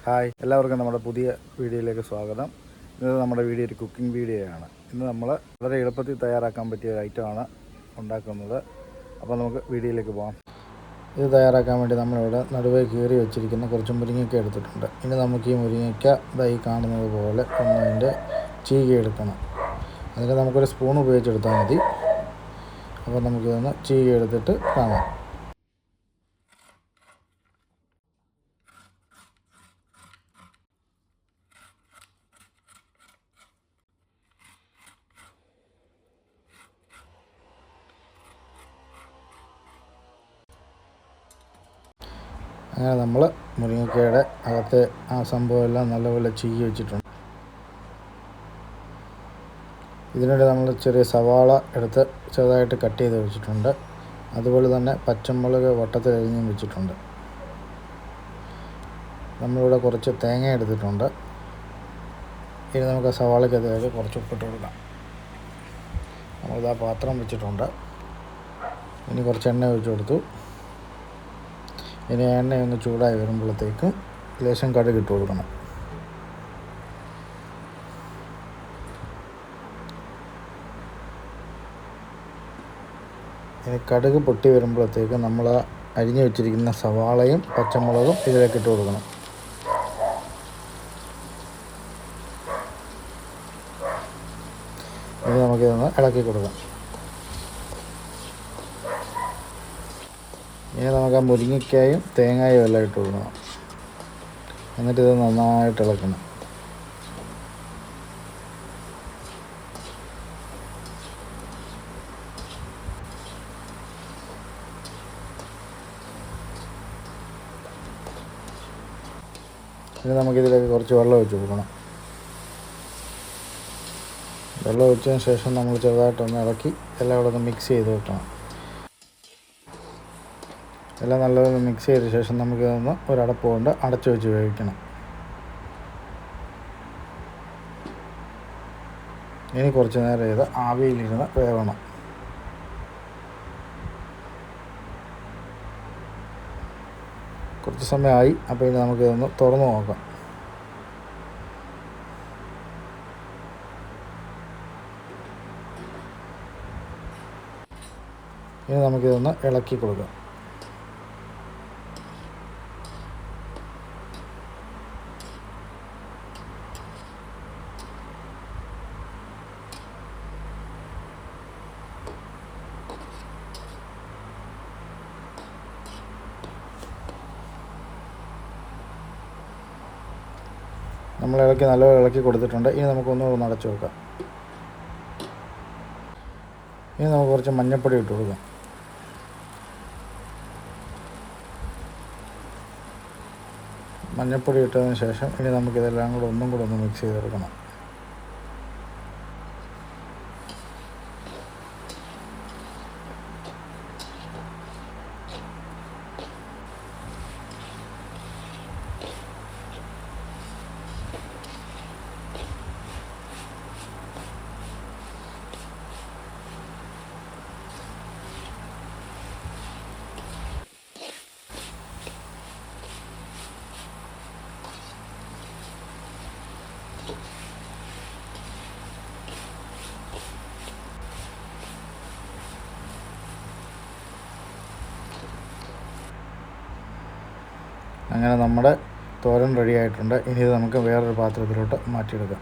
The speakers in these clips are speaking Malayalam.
ഹായ്, എല്ലാവർക്കും നമ്മുടെ പുതിയ വീഡിയോയിലേക്ക് സ്വാഗതം. ഇന്ന് നമ്മുടെ വീഡിയോ ഒരു കുക്കിംഗ് വീഡിയോയാണ്. ഇന്ന് നമ്മൾ വളരെ എളുപ്പത്തിൽ തയ്യാറാക്കാൻ പറ്റിയ ഒരു ഐറ്റമാണ് ഉണ്ടാക്കുന്നത്. അപ്പോൾ നമുക്ക് വീഡിയോയിലേക്ക് പോകാം. ഇത് തയ്യാറാക്കാൻ വേണ്ടി നമ്മളിവിടെ നടുവേ കീറി വെച്ചിരിക്കുന്ന കുറച്ച് മുരിങ്ങയ്ക്ക എടുത്തിട്ടുണ്ട്. ഇനി നമുക്ക് ഈ മുരിങ്ങയ്ക്ക ഈ കാണുന്നത് പോലെ അതിൻ്റെ ചീകി എടുക്കണം. അതിന് നമുക്കൊരു സ്പൂൺ ഉപയോഗിച്ചെടുത്താൽ മതി. അപ്പോൾ നമുക്കിതൊന്ന് ചീകി എടുത്തിട്ട് കാണാം. അങ്ങനെ നമ്മൾ മുരിങ്ങയ്ക്കയുടെ അകത്തെ ആ സംഭവമെല്ലാം നല്ലപോലെ ചീകി വെച്ചിട്ടുണ്ട്. ഇതിനിടെ നമ്മൾ ചെറിയ സവാള എടുത്ത് ചെറുതായിട്ട് കട്ട് ചെയ്ത് വെച്ചിട്ടുണ്ട്. അതുപോലെ തന്നെ പച്ചമുളക് വട്ടത്തിൽ അരിഞ്ഞും വെച്ചിട്ടുണ്ട്. നമ്മളിവിടെ കുറച്ച് തേങ്ങ എടുത്തിട്ടുണ്ട്. ഇനി നമുക്ക് സവാളയ്ക്കകത്തേക്ക് കുറച്ച് ഉപ്പിട്ട് കൊടുക്കാം. നമ്മളിതാ പാത്രം വെച്ചിട്ടുണ്ട്. ഇനി കുറച്ച് എണ്ണ ഒഴിച്ച് കൊടുത്തു. ഇനി എണ്ണയൊന്ന് ചൂടായി വരുമ്പോഴത്തേക്കും ലേശം കടുക് ഇട്ട് കൊടുക്കണം. ഇനി കടുക് പൊട്ടി വരുമ്പോഴത്തേക്കും നമ്മൾ അരിഞ്ഞു വെച്ചിരിക്കുന്ന സവാളയും പച്ചമുളകും ഇതിലേക്ക് ഇട്ട് കൊടുക്കണം. ഇനി നമുക്കിതൊന്ന് ഇളക്കി കൊടുക്കാം. ഇനി നമുക്ക് ആ മുരിങ്ങയ്ക്കായും തേങ്ങായും എല്ലാം ഇട്ട് കൊടുക്കണം. എന്നിട്ടിത് നന്നായിട്ട് ഇളക്കണം. ഇനി നമുക്കിതിലേക്ക് കുറച്ച് വെള്ളം ഒഴിച്ച് കൊടുക്കണം. വെള്ളം ഒഴിച്ചതിന് ശേഷം നമ്മൾ ചെറുതായിട്ടൊന്ന് ഇളക്കി എല്ലാം കൂടെ ഒന്ന് മിക്സ് ചെയ്ത് വെക്കണം. എല്ലാം നല്ലപോലെ മിക്സ് ചെയ്ത ശേഷം നമുക്കിതൊന്ന് ഒരടപ്പ് കൊണ്ട് അടച്ചു വെച്ച് വേവിക്കണം. ഇനി കുറച്ച് നേരം ഇത് ആവിയിലിരുന്ന് വേവണം. കുറച്ച് സമയമായി. അപ്പോൾ ഇനി നമുക്കിതൊന്ന് തുറന്ന് നോക്കാം. ഇനി നമുക്കിതൊന്ന് ഇളക്കി കൊടുക്കാം. നമ്മൾ നല്ലപോലെ ഇളക്കി കൊടുത്തിട്ടുണ്ട്. ഇനി നമുക്കൊന്ന് അടച്ചു വെക്കാം. ഇനി നമുക്ക് കുറച്ച് മഞ്ഞൾപ്പൊടി ഇട്ട് കൊടുക്കാം. മഞ്ഞൾപ്പൊടി ഇട്ടതിന് ശേഷം ഇനി നമുക്കിതെല്ലാം കൂടെ ഒന്നും കൂടെ ഒന്ന് മിക്സ് ചെയ്തെടുക്കണം. അങ്ങനെ നമ്മുടെ തോരൻ റെഡി ആയിട്ടുണ്ട്. ഇനി ഇത് നമുക്ക് വേറൊരു പാത്രത്തിലോട്ട് മാറ്റിയെടുക്കാം.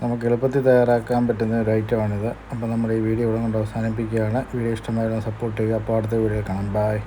നമുക്ക് എളുപ്പത്തിൽ തയ്യാറാക്കാൻ പറ്റുന്ന ഒരു ഐറ്റമാണിത്. അപ്പോൾ നമ്മുടെ ഈ വീഡിയോ ഇവിടെ കൊണ്ട് അവസാനിപ്പിക്കുകയാണ്. വീഡിയോ ഇഷ്ടമായാലും സപ്പോർട്ട് ചെയ്യുക. അപ്പോൾ അടുത്ത വീഡിയോ കാണാം. ബൈ.